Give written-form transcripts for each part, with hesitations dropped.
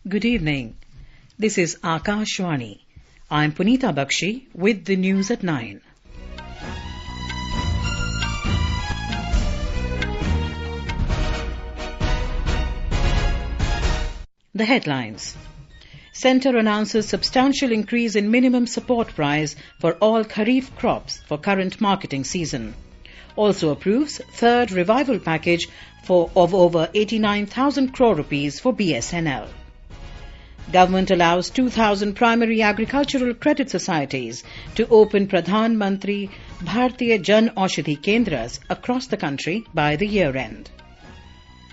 Good evening. This is Akashvani. I am Punita Bakshi with the news at 9. The headlines. Centre announces substantial increase in minimum support price for all Kharif crops for current marketing season. Also approves third revival package of over 89,000 crore rupees for BSNL. Government allows 2,000 primary agricultural credit societies to open Pradhan Mantri Bhartiya Aushadhi Kendras across the country by the year end.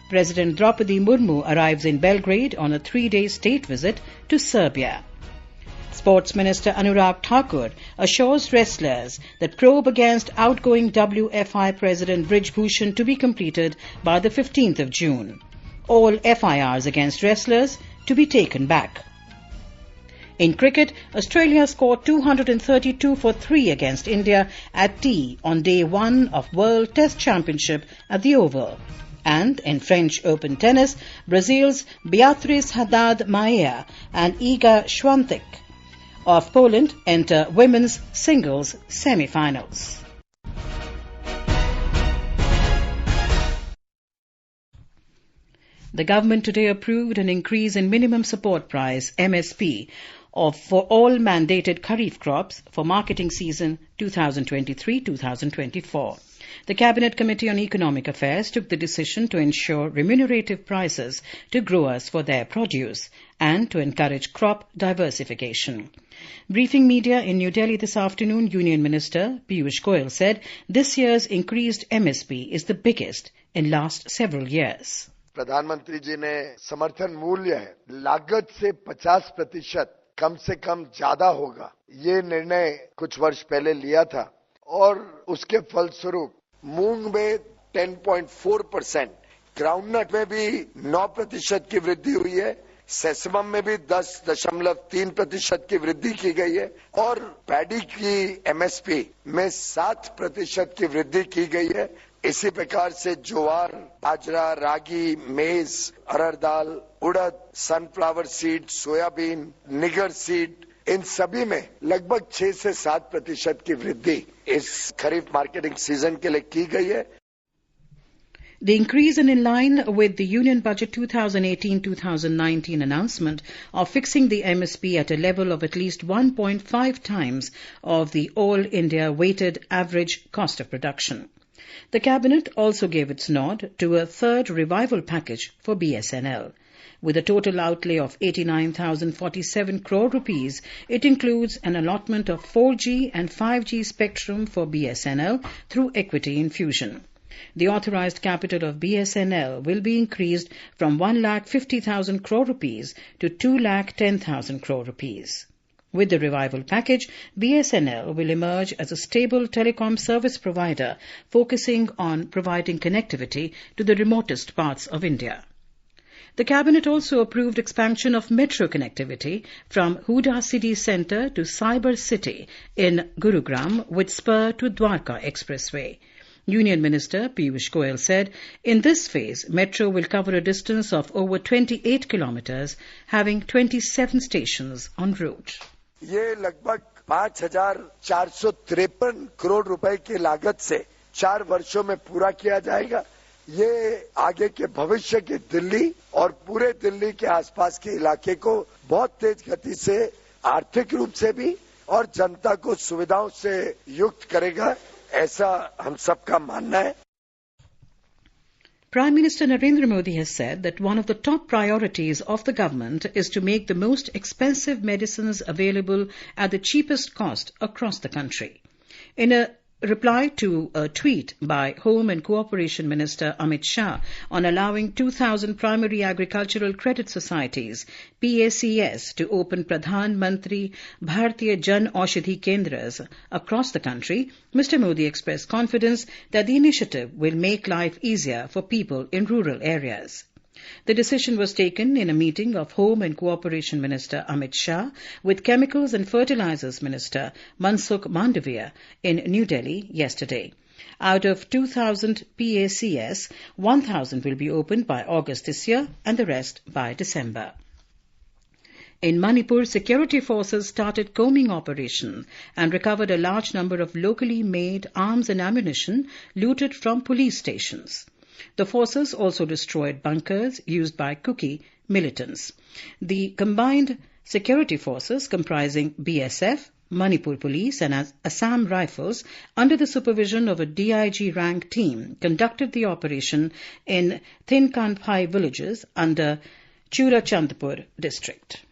President Droupadi Murmu arrives in Belgrade on a 3-day state visit to Serbia. Sports Minister Anurag Thakur assures wrestlers that probe against outgoing WFI President Brij Bhushan to be completed by the 15th of June. All FIRs against wrestlers to be taken back. In cricket, Australia scored 232 for 3 against India at tea on day 1 of World Test Championship at the Oval. And in French Open tennis, Brazil's Beatriz, Haddad, Maia and Iga Swiatek of Poland enter women's singles semifinals. The government today approved an increase in minimum support price (MSP) for all mandated Kharif crops for marketing season 2023-2024. The Cabinet Committee on Economic Affairs took the decision to ensure remunerative prices to growers for their produce and to encourage crop diversification. Briefing media in New Delhi this afternoon, Union Minister Piyush Goyal said this year's increased MSP is the biggest in last several years. प्रधानमंत्री जी ने समर्थन मूल्य है लागत से 50% कम से कम ज्यादा होगा ये निर्णय कुछ वर्ष पहले लिया था और उसके फलस्वरूप मूंग में 10.4%, ग्राउंडनट में भी 9% की वृद्धि हुई है, सेसमम में भी 10.3% की वृद्धि की गई है और पैडी की एमएसपी में 7% की वृद्धि की गई है। इसी प्रकार से ज्वार, बाजरा, रागी, मेज, अरहर दाल, उड़द, sunflower seed, soybean, niger seed इन सभी में लगभग 6 से 7% की वृद्धि इस खरीफ मार्केटिंग सीजन के लिए की गई है। The increase is in line with the Union Budget 2018-2019 announcement of fixing the MSP at a level of at least 1.5 times of the All India weighted average cost of production. The Cabinet also gave its nod to a third revival package for BSNL. With a total outlay of 89,047 crore rupees, it includes an allotment of 4G and 5G spectrum for BSNL through equity infusion. The authorized capital of BSNL will be increased from 1,50,000 crore rupees to 2,10,000 crore rupees. With the revival package, BSNL will emerge as a stable telecom service provider focusing on providing connectivity to the remotest parts of India. The Cabinet also approved expansion of metro connectivity from Huda City Centre to Cyber City in Gurugram with spur to Dwarka Expressway. Union Minister Piyush Goyal said, in this phase, metro will cover a distance of over 28 kilometers, having 27 stations en route. ये लगभग 5,453 करोड़ रुपए की लागत से 4 वर्षों में पूरा किया जाएगा। ये आगे के भविष्य की दिल्ली और पूरे दिल्ली के आसपास के इलाके को बहुत तेज गति से आर्थिक रूप से भी और जनता को सुविधाओं से युक्त करेगा, ऐसा हम सबका मानना है। Prime Minister Narendra Modi has said that one of the top priorities of the government is to make the most expensive medicines available at the cheapest cost across the country. In a reply to a tweet by Home and Cooperation Minister Amit Shah on allowing 2,000 primary agricultural credit societies, PACS, to open Pradhan Mantri Bhartiya Aushadhi Kendras across the country, Mr. Modi expressed confidence that the initiative will make life easier for people in rural areas. The decision was taken in a meeting of Home and Cooperation Minister Amit Shah with Chemicals and Fertilizers Minister Mansukh Mandavia in New Delhi yesterday. Out of 2,000 PACS, 1,000 will be opened by August this year and the rest by December. In Manipur, security forces started combing operation and recovered a large number of locally made arms and ammunition looted from police stations. The forces also destroyed bunkers used by Kuki militants. The combined security forces comprising BSF, Manipur Police and Assam Rifles, under the supervision of a DIG rank team, conducted the operation in Thinkanphai villages under Churachandpur district.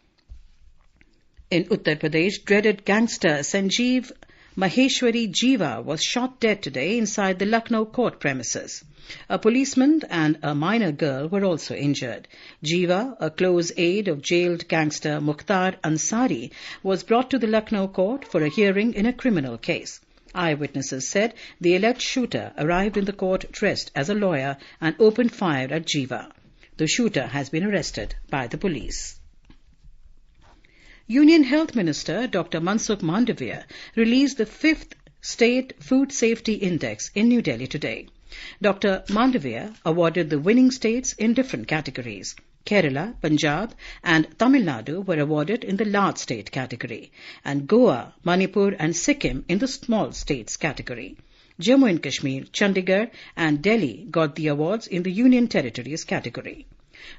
In Uttar Pradesh, dreaded gangster Sanjeev Maheshwari Jiva was shot dead today inside the Lucknow court premises. A policeman and a minor girl were also injured. Jiva, a close aide of jailed gangster Mukhtar Ansari, was brought to the Lucknow court for a hearing in a criminal case. Eyewitnesses said the alleged shooter arrived in the court dressed as a lawyer and opened fire at Jiva. The shooter has been arrested by the police. Union Health Minister Dr. Mansukh Mandavia released the 5th State Food Safety Index in New Delhi today. Dr. Mandavia awarded the winning states in different categories. Kerala, Punjab and Tamil Nadu were awarded in the large state category, and Goa, Manipur and Sikkim in the small states category. Jammu and Kashmir, Chandigarh and Delhi got the awards in the Union Territories category.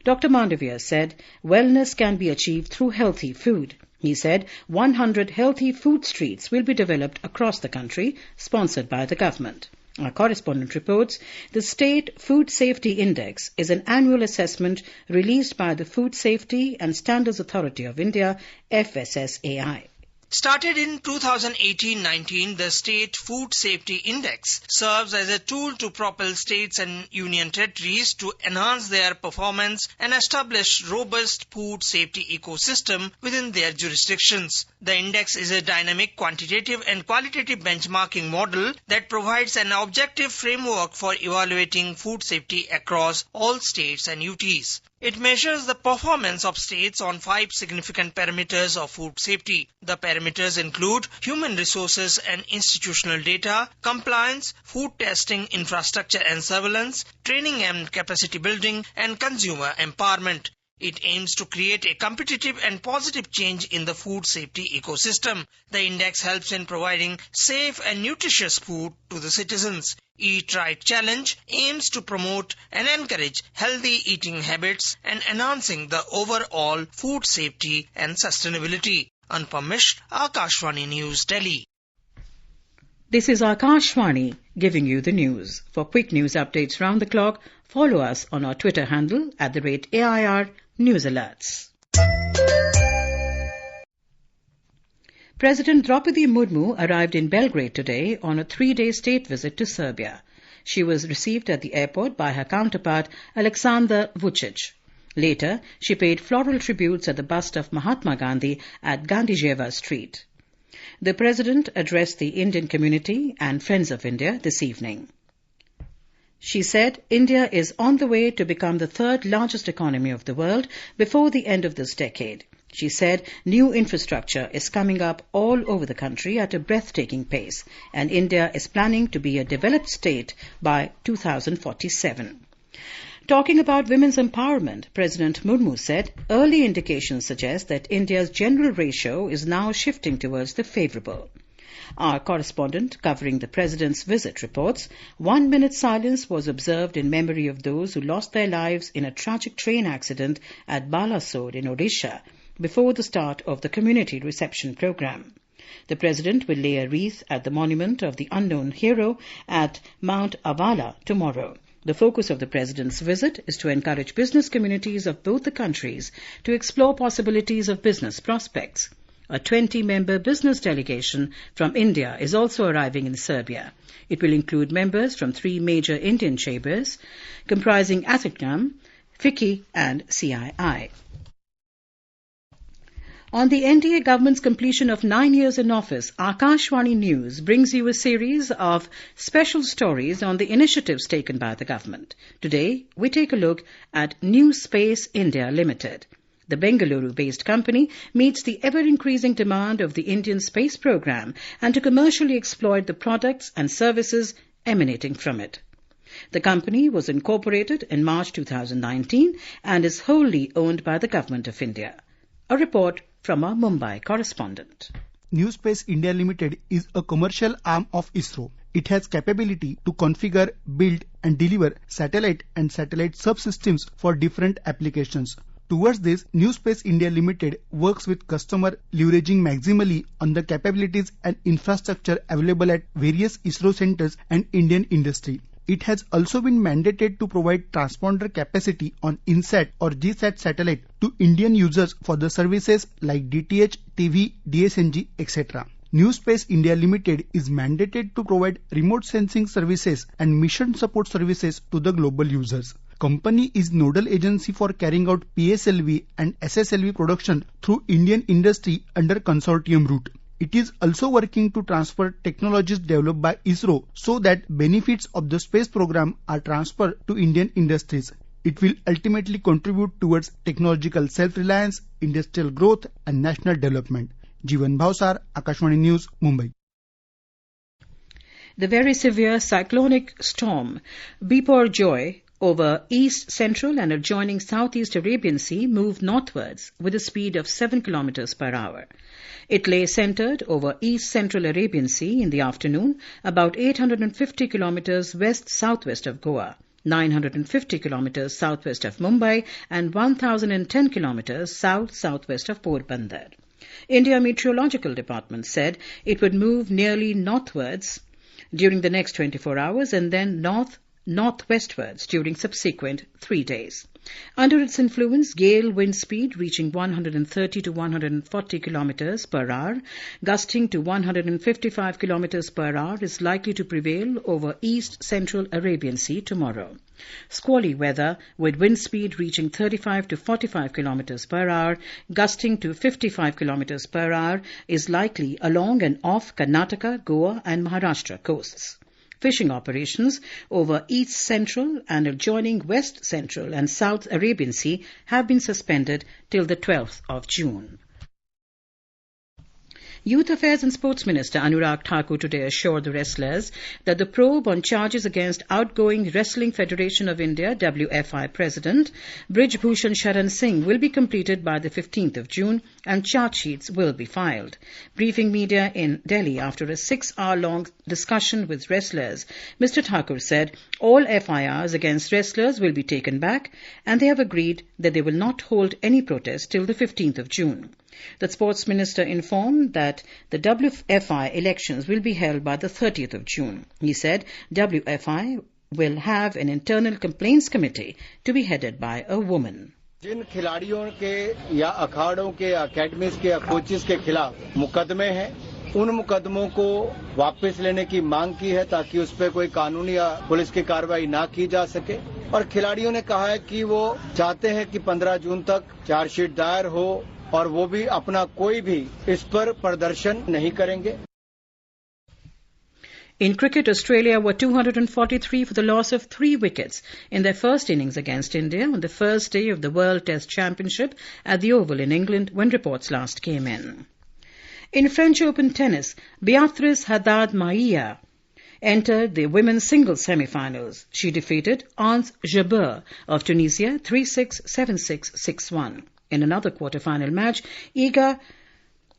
Dr. Mandavia said wellness can be achieved through healthy food. He said 100 healthy food streets will be developed across the country, sponsored by the government. Our correspondent reports the State Food Safety Index is an annual assessment released by the Food Safety and Standards Authority of India, FSSAI. Started in 2018-19, the State Food Safety Index serves as a tool to propel states and union territories to enhance their performance and establish robust food safety ecosystem within their jurisdictions. The index is a dynamic quantitative and qualitative benchmarking model that provides an objective framework for evaluating food safety across all states and UTs. It measures the performance of states on 5 significant parameters of food safety. The parameters include human resources and institutional data, compliance, food testing, infrastructure and surveillance, training and capacity building, and consumer empowerment. It aims to create a competitive and positive change in the food safety ecosystem. The index helps in providing safe and nutritious food to the citizens. Eat Right Challenge aims to promote and encourage healthy eating habits and enhancing the overall food safety and sustainability. Anupam Mishra, Akashvani News, Delhi. This is Akashvani giving you the news. For quick news updates round the clock, follow us on our Twitter handle @AIR News Alerts. President Droupadi Murmu arrived in Belgrade today on a 3-day state visit to Serbia. She was received at the airport by her counterpart Aleksandar Vučić. Later, she paid floral tributes at the bust of Mahatma Gandhi at Gandhijeva Street. The President addressed the Indian community and Friends of India this evening. She said India is on the way to become the 3rd largest economy of the world before the end of this decade. She said new infrastructure is coming up all over the country at a breathtaking pace, and India is planning to be a developed state by 2047. Talking about women's empowerment, President Murmu said early indications suggest that India's general ratio is now shifting towards the favourable. Our correspondent covering the President's visit reports 1 minute silence was observed in memory of those who lost their lives in a tragic train accident at Balasore in Odisha before the start of the community reception programme. The President will lay a wreath at the monument of the unknown hero at Mount Avala tomorrow. The focus of the President's visit is to encourage business communities of both the countries to explore possibilities of business prospects. A 20-member business delegation from India is also arriving in Serbia. It will include members from 3 major Indian chambers, comprising ASECAM, FICCI and CII. On the NDA government's completion of 9 years in office, Akashvani News brings you a series of special stories on the initiatives taken by the government. Today, we take a look at New Space India Limited. The Bengaluru-based company meets the ever-increasing demand of the Indian space program and to commercially exploit the products and services emanating from it. The company was incorporated in March 2019 and is wholly owned by the Government of India. A report from our Mumbai correspondent. New Space India Limited is a commercial arm of ISRO. It has capability to configure, build and deliver satellite and satellite subsystems for different applications. Towards this, New Space India Limited works with customer leveraging maximally on the capabilities and infrastructure available at various ISRO centers and Indian industry. It has also been mandated to provide transponder capacity on INSAT or GSAT satellite to Indian users for the services like DTH, TV, DSNG, etc. New Space India Limited is mandated to provide remote sensing services and mission support services to the global users. Company is nodal agency for carrying out PSLV and SSLV production through Indian industry under consortium route. It is also working to transfer technologies developed by ISRO so that benefits of the space program are transferred to Indian industries. It will ultimately contribute towards technological self-reliance, industrial growth and national development. Jeevan Bhavsar, Akashvani News, Mumbai. The very severe cyclonic storm Biparjoy over east central and adjoining southeast Arabian Sea moved northwards with a speed of 7 km per hour. It lay centered over east central Arabian Sea in the afternoon, about 850 km west-southwest of Goa, 950 km southwest of Mumbai and 1010 km south-southwest of Porbandar. India Meteorological Department said it would move nearly northwards during the next 24 hours and then northwestwards during subsequent 3 days. Under its influence, gale wind speed reaching 130 to 140 km per hour, gusting to 155 km per hour is likely to prevail over east central Arabian Sea tomorrow. Squally weather with wind speed reaching 35 to 45 km per hour, gusting to 55 km per hour is likely along and off Karnataka, Goa and Maharashtra coasts. Fishing operations over east central and adjoining west central and south Arabian Sea have been suspended till the 12th of June. Youth Affairs and Sports Minister Anurag Thakur today assured the wrestlers that the probe on charges against outgoing Wrestling Federation of India WFI President Brij Bhushan will be completed by the 15th of June and charge sheets will be filed. Briefing media in Delhi after a 6-hour-long discussion with wrestlers, Mr. Thakur said all FIRs against wrestlers will be taken back and they have agreed that they will not hold any protest till the 15th of June. The Sports Minister informed that the WFI elections will be held by the 30th of June. He said WFI will have an internal complaints committee to be headed by a woman. जिन खिलाड़ियों के या अखाड़ों के academies के या coaches के खिलाफ मुकदमे हैं उन मुकदमों को वापस लेने की मांग की है ताकि उस पर कोई कानूनी या पुलिस की कार्रवाई ना की जा सके और खिलाड़ियों ने कहा है कि वो चाहते हैं कि 15 जून तक चार्जशीट दायर हो और वो भी अपना कोई भी इस पर प्रदर्शन नहीं करेंगे. In cricket, Australia were 243 for the loss of 3 wickets in their first innings against India on the first day of the World Test Championship at the Oval in England when reports last came in. In French Open tennis, Beatriz Haddad Maia entered the women's singles semifinals. She defeated Anse Jabeur of Tunisia 3-6, 7-6, 6-1. In another quarter-final match, Iga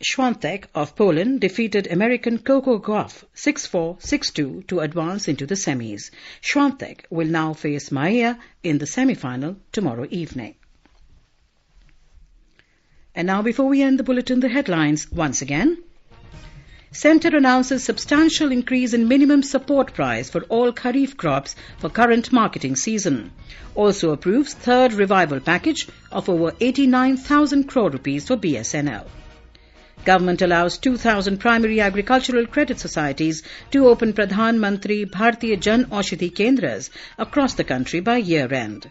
Swiatek of Poland defeated American Coco Gauff 6-4, 6-2 to advance into the semis. Swiatek will now face Maia in the semi-final tomorrow evening. And now, before we end the bulletin, the headlines once again. Centre announces substantial increase in minimum support price for all Kharif crops for current marketing season. Also approves third revival package of over 89,000 crore rupees for BSNL. Government allows 2,000 primary agricultural credit societies to open Pradhan, Mantri, Bhartiya Aushadhi Kendras across the country by year end.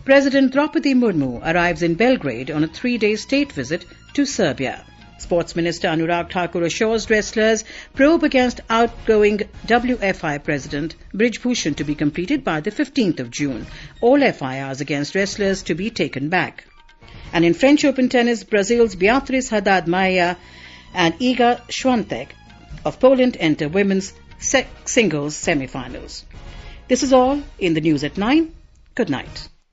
President Droupadi Murmu arrives in Belgrade on a 3-day state visit to Serbia. Sports Minister Anurag Thakur assures wrestlers probe against outgoing WFI President Brij Bhushan to be completed by the 15th of June. All FIRs against wrestlers to be taken back. And in French Open tennis, Brazil's Beatriz Haddad Maia and Iga Swiatek of Poland enter women's singles semifinals. This is all in the news at 9. Good night.